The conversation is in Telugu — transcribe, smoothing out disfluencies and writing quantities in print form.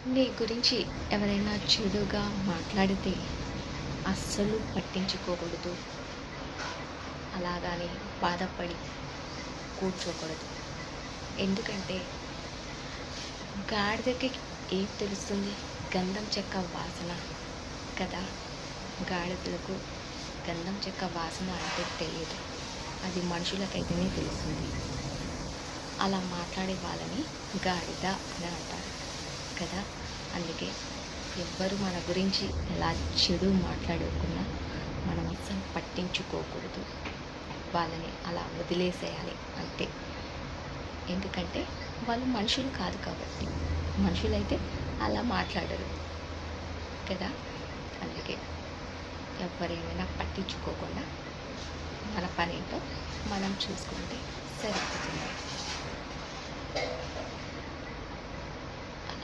నీ గురించి ఎవరైనా చెడుగా మాట్లాడితే అస్సలు పట్టించుకోకూడదు. అలాగని బాధపడి కూర్చోకూడదు. ఎందుకంటే గాడిదకి ఏం తెలుస్తుంది? గంధం చెక్క వాసన కదా! గాడిదలకు గంధం చెక్క వాసన అంటే తెలియదు. అది మనుషులకైతేనే తెలుస్తుంది. అలా మాట్లాడే వాళ్ళని గాడిద అని అంటారు కదా! అందుకే ఎవ్వరు మన గురించి ఎలా చెడు మాట్లాడుకున్నా మనం అస్సలు పట్టించుకోకూడదు. వాళ్ళని అలా వదిలేసేయాలి అంతే. ఎందుకంటే వాళ్ళు మనుషులు కాదు కాబట్టి. మనుషులైతే అలా మాట్లాడరు కదా! అందుకే ఎవరేమైనా పట్టించుకోకుండా మన పనేంటో మనం చూసుకుంటే సరిపోతుంది.